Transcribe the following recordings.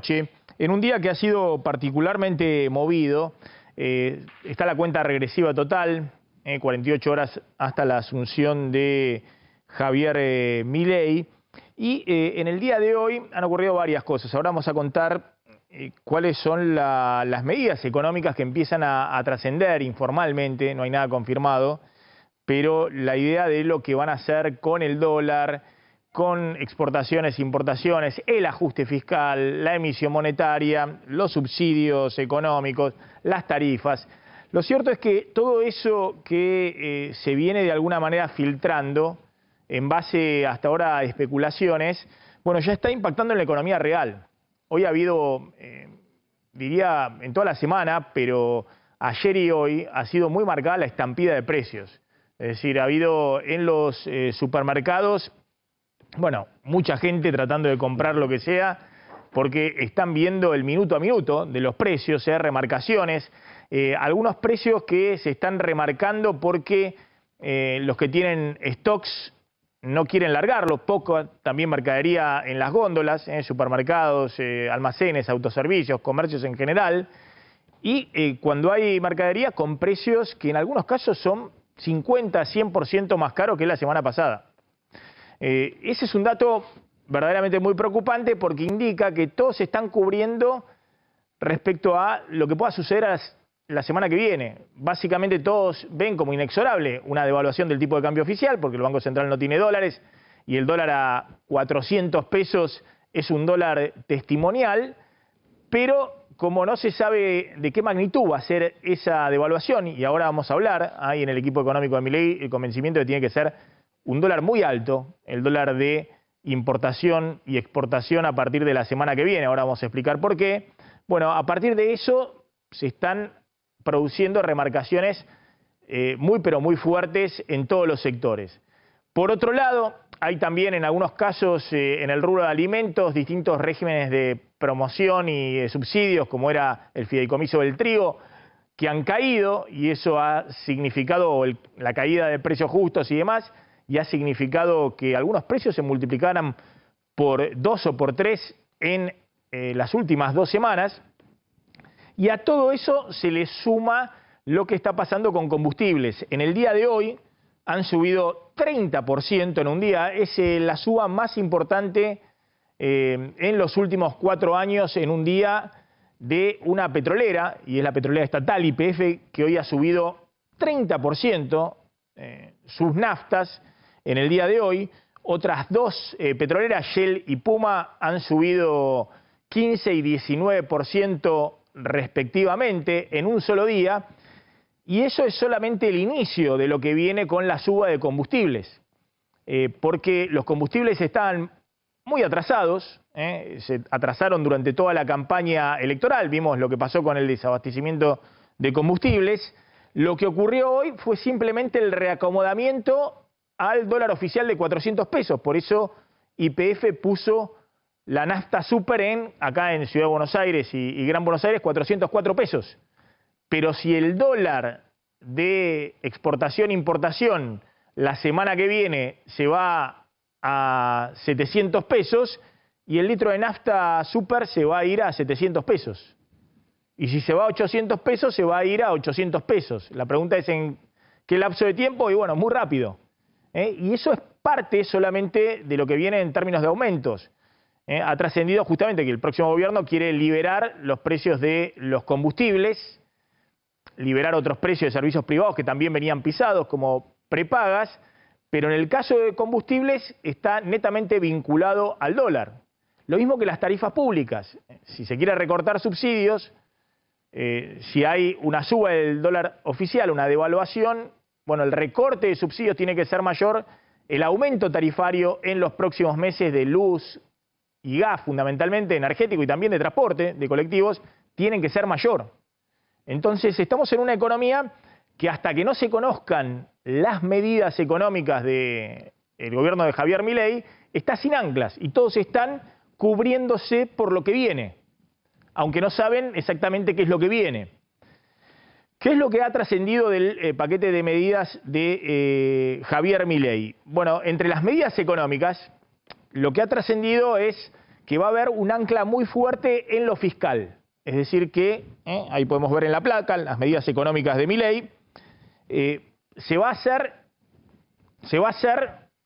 Che, en un día que ha sido particularmente movido, está la cuenta regresiva total, 48 horas hasta la asunción de Javier Milei, y en el día de hoy han ocurrido varias cosas. Ahora vamos a contar cuáles son las medidas económicas que empiezan a trascender informalmente, no hay nada confirmado, pero la idea de lo que van a hacer con el dólar, con exportaciones, importaciones, el ajuste fiscal, la emisión monetaria, los subsidios económicos, las tarifas. Lo cierto es que todo eso que se viene de alguna manera filtrando en base hasta ahora a especulaciones, bueno, ya está impactando en la economía real. Hoy ha habido, diría en toda la semana, pero ayer y hoy ha sido muy marcada la estampida de precios. Es decir, ha habido en los supermercados, bueno, mucha gente tratando de comprar lo que sea porque están viendo el minuto a minuto de los precios, remarcaciones, algunos precios que se están remarcando porque los que tienen stocks no quieren largarlos, poco también mercadería en las góndolas, supermercados, almacenes, autoservicios, comercios en general, y cuando hay mercadería con precios que en algunos casos son 50, 100% más caros que la semana pasada. Ese es un dato verdaderamente muy preocupante porque indica que todos se están cubriendo respecto a lo que pueda suceder la semana que viene. Básicamente todos ven como inexorable una devaluación del tipo de cambio oficial porque el Banco Central no tiene dólares y el dólar a 400 pesos es un dólar testimonial, pero como no se sabe de qué magnitud va a ser esa devaluación, y ahora vamos a hablar, hay en el equipo económico de Milei el convencimiento de que tiene que ser un dólar muy alto, el dólar de importación y exportación a partir de la semana que viene. Ahora vamos a explicar por qué. Bueno, a partir de eso se están produciendo remarcaciones muy pero muy fuertes en todos los sectores. Por otro lado, hay también en algunos casos en el rubro de alimentos distintos regímenes de promoción y subsidios, como era el fideicomiso del trigo, que han caído y eso ha significado la caída de precios justos y demás, y ha significado que algunos precios se multiplicaran por 2 o por 3 en las últimas 2 semanas. Y a todo eso se le suma lo que está pasando con combustibles. En el día de hoy han subido 30% en un día. Es la suba más importante en los últimos 4 años en un día de una petrolera, y es la petrolera estatal YPF, que hoy ha subido 30% sus naftas. En el día de hoy, otras 2 petroleras, Shell y Puma, han subido 15 y 19% respectivamente en un solo día, y eso es solamente el inicio de lo que viene con la suba de combustibles, porque los combustibles están muy atrasados, se atrasaron durante toda la campaña electoral, vimos lo que pasó con el desabastecimiento de combustibles. Lo que ocurrió hoy fue simplemente el reacomodamiento al dólar oficial de 400 pesos. Por eso YPF puso la nafta super acá en Ciudad de Buenos Aires y Gran Buenos Aires, 404 pesos. Pero si el dólar de exportación-importación la semana que viene se va a 700 pesos y el litro de nafta super se va a ir a 700 pesos. Y si se va a 800 pesos, se va a ir a 800 pesos. La pregunta es en qué lapso de tiempo, y bueno, muy rápido. Y eso es parte solamente de lo que viene en términos de aumentos. Ha trascendido justamente que el próximo gobierno quiere liberar los precios de los combustibles, liberar otros precios de servicios privados que también venían pisados, como prepagas, pero en el caso de combustibles está netamente vinculado al dólar. Lo mismo que las tarifas públicas. Si se quiere recortar subsidios, si hay una suba del dólar oficial, una devaluación, bueno, el recorte de subsidios tiene que ser mayor, el aumento tarifario en los próximos meses de luz y gas, fundamentalmente energético y también de transporte, de colectivos, tienen que ser mayor. Entonces estamos en una economía que hasta que no se conozcan las medidas económicas del gobierno de Javier Milei, está sin anclas y todos están cubriéndose por lo que viene, aunque no saben exactamente qué es lo que viene. ¿Qué es lo que ha trascendido del paquete de medidas de Javier Milei? Bueno, entre las medidas económicas, lo que ha trascendido es que va a haber un ancla muy fuerte en lo fiscal. Es decir que, ahí podemos ver en la placa, las medidas económicas de Milei, se va a hacer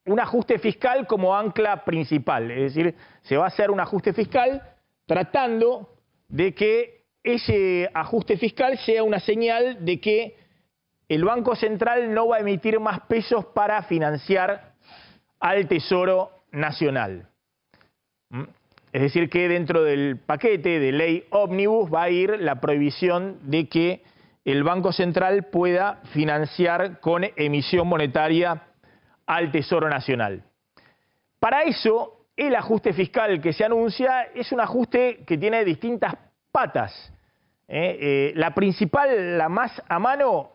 un ajuste fiscal como ancla principal. Es decir, se va a hacer un ajuste fiscal tratando de que ese ajuste fiscal sea una señal de que el Banco Central no va a emitir más pesos para financiar al Tesoro Nacional. Es decir, que dentro del paquete de ley ómnibus va a ir la prohibición de que el Banco Central pueda financiar con emisión monetaria al Tesoro Nacional. Para eso, el ajuste fiscal que se anuncia es un ajuste que tiene distintas patas. La principal, la más a mano,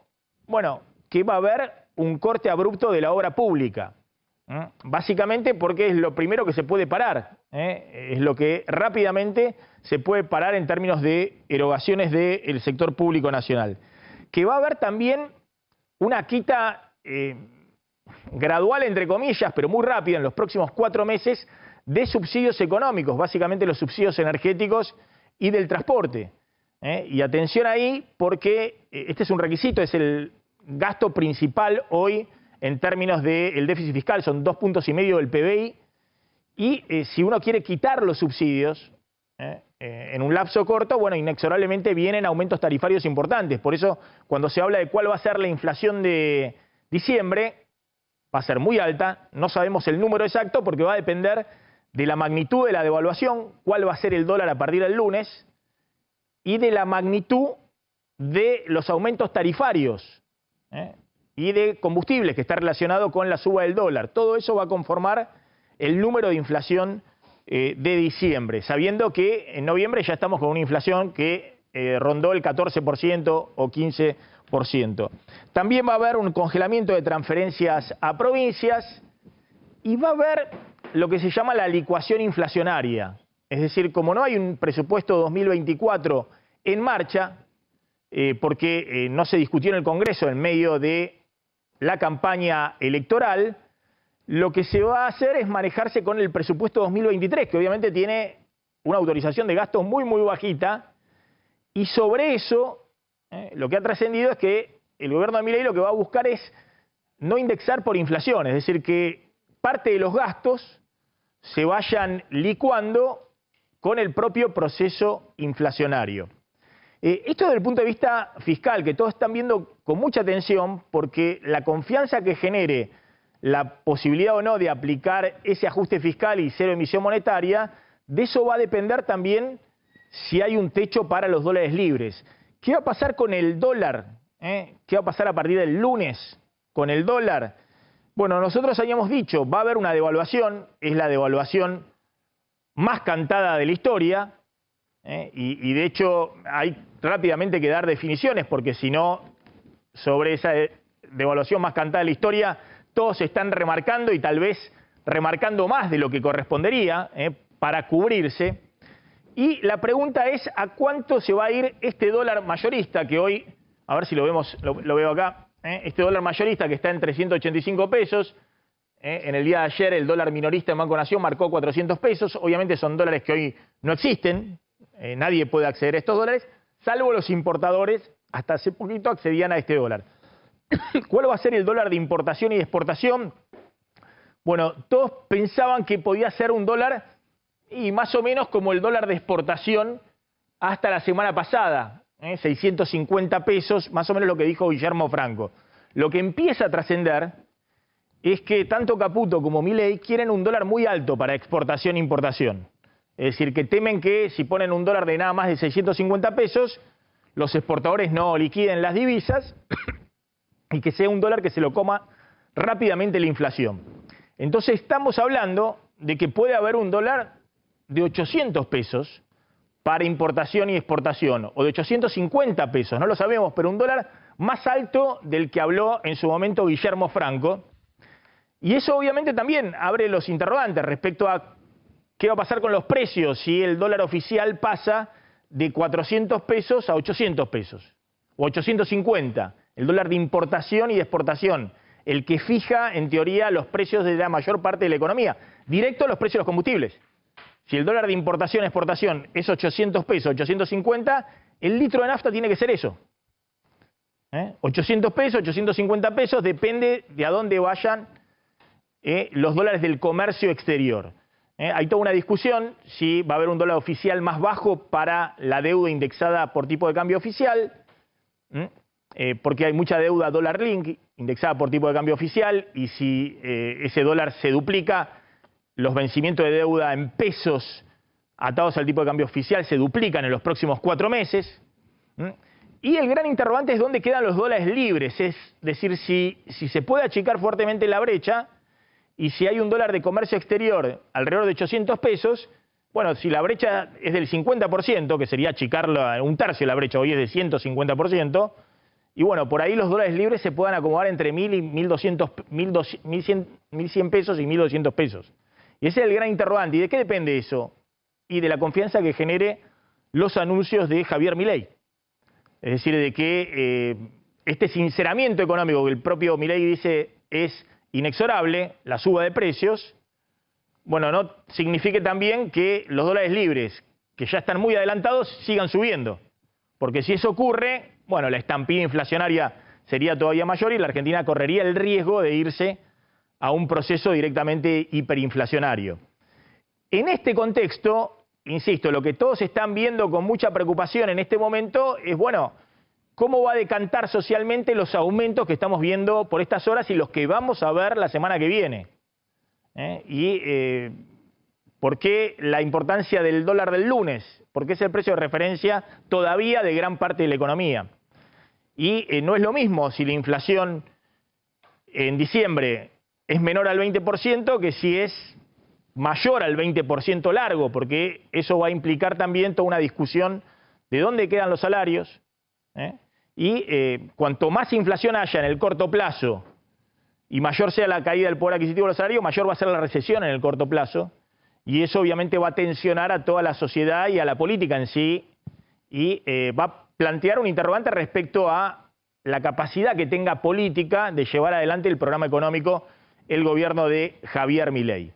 bueno, que va a haber un corte abrupto de la obra pública. Básicamente porque es lo primero que se puede parar, es lo que rápidamente se puede parar en términos de erogaciones del sector público nacional. Que va a haber también una quita gradual, entre comillas, pero muy rápida en los próximos 4 meses de subsidios económicos, básicamente los subsidios energéticos y del transporte. Y atención ahí porque este es un requisito, es el gasto principal hoy en términos del déficit fiscal, son 2,5 puntos del PBI, y si uno quiere quitar los subsidios en un lapso corto, bueno, inexorablemente vienen aumentos tarifarios importantes. Por eso, cuando se habla de cuál va a ser la inflación de diciembre, va a ser muy alta, no sabemos el número exacto porque va a depender de la magnitud de la devaluación, cuál va a ser el dólar a partir del lunes, y de la magnitud de los aumentos tarifarios, y de combustibles, que está relacionado con la suba del dólar. Todo eso va a conformar el número de inflación de diciembre, sabiendo que en noviembre ya estamos con una inflación que rondó el 14% o 15%. También va a haber un congelamiento de transferencias a provincias y va a haber lo que se llama la licuación inflacionaria. Es decir, como no hay un presupuesto 2024 en marcha, porque no se discutió en el Congreso en medio de la campaña electoral, lo que se va a hacer es manejarse con el presupuesto 2023, que obviamente tiene una autorización de gastos muy, muy bajita, y sobre eso lo que ha trascendido es que el gobierno de Milei lo que va a buscar es no indexar por inflación, es decir, que parte de los gastos se vayan licuando con el propio proceso inflacionario. Esto desde el punto de vista fiscal, que todos están viendo con mucha atención, porque la confianza que genere la posibilidad o no de aplicar ese ajuste fiscal y cero emisión monetaria, de eso va a depender también si hay un techo para los dólares libres. ¿Qué va a pasar con el dólar? ¿Qué va a pasar a partir del lunes con el dólar? Bueno, nosotros habíamos dicho, va a haber una devaluación, es la devaluación más cantada de la historia, y de hecho hay rápidamente que dar definiciones, porque si no, sobre esa devaluación más cantada de la historia, todos están remarcando y tal vez remarcando más de lo que correspondería para cubrirse. Y la pregunta es, ¿a cuánto se va a ir este dólar mayorista que hoy, a ver si lo vemos, lo veo acá, este dólar mayorista que está en 385 pesos, en el día de ayer el dólar minorista en Banco Nación marcó 400 pesos, obviamente son dólares que hoy no existen, nadie puede acceder a estos dólares, salvo los importadores, hasta hace poquito accedían a este dólar. ¿Cuál va a ser el dólar de importación y de exportación? Bueno, todos pensaban que podía ser un dólar y más o menos como el dólar de exportación hasta la semana pasada, 650 pesos, más o menos lo que dijo Guillermo Franco. Lo que empieza a trascender es que tanto Caputo como Milei quieren un dólar muy alto para exportación e importación. Es decir, que temen que si ponen un dólar de nada más de 650 pesos, los exportadores no liquiden las divisas y que sea un dólar que se lo coma rápidamente la inflación. Entonces estamos hablando de que puede haber un dólar de 800 pesos para importación y exportación, o de 850 pesos, no lo sabemos, pero un dólar más alto del que habló en su momento Guillermo Franco. Y eso obviamente también abre los interrogantes respecto a qué va a pasar con los precios si el dólar oficial pasa de 400 pesos a 800 pesos, o 850, el dólar de importación y de exportación, el que fija, en teoría, los precios de la mayor parte de la economía, directo a los precios de los combustibles. Si el dólar de importación-exportación es 800 pesos, 850, el litro de nafta tiene que ser eso. 800 pesos, 850 pesos, depende de a dónde vayan los dólares del comercio exterior. Hay toda una discusión si va a haber un dólar oficial más bajo para la deuda indexada por tipo de cambio oficial, porque hay mucha deuda dólar link indexada por tipo de cambio oficial, y si ese dólar se duplica, los vencimientos de deuda en pesos atados al tipo de cambio oficial se duplican en los próximos 4 meses. Y el gran interrogante es dónde quedan los dólares libres, es decir, si se puede achicar fuertemente la brecha, y si hay un dólar de comercio exterior alrededor de 800 pesos, bueno, si la brecha es del 50%, que sería achicarla un tercio de la brecha, hoy es de 150%, y bueno, por ahí los dólares libres se puedan acomodar entre 1.000 y 1.100 pesos y 1.200 pesos. Y ese es el gran interrogante. ¿Y de qué depende eso? Y de la confianza que genere los anuncios de Javier Milei. Es decir, de que este sinceramiento económico que el propio Milei dice es inexorable, la suba de precios, bueno, no signifique también que los dólares libres, que ya están muy adelantados, sigan subiendo. Porque si eso ocurre, bueno, la estampida inflacionaria sería todavía mayor y la Argentina correría el riesgo de irse a un proceso directamente hiperinflacionario. En este contexto, insisto, lo que todos están viendo con mucha preocupación en este momento es, bueno, cómo va a decantar socialmente los aumentos que estamos viendo por estas horas y los que vamos a ver la semana que viene. ¿Por qué la importancia del dólar del lunes? Porque es el precio de referencia todavía de gran parte de la economía. Y no es lo mismo si la inflación en diciembre es menor al 20% que si es mayor al 20% largo, porque eso va a implicar también toda una discusión de dónde quedan los salarios. Cuanto más inflación haya en el corto plazo y mayor sea la caída del poder adquisitivo de los salarios, mayor va a ser la recesión en el corto plazo. Y eso obviamente va a tensionar a toda la sociedad y a la política en sí, y va a plantear un interrogante respecto a la capacidad que tenga política de llevar adelante el programa económico el gobierno de Javier Milei.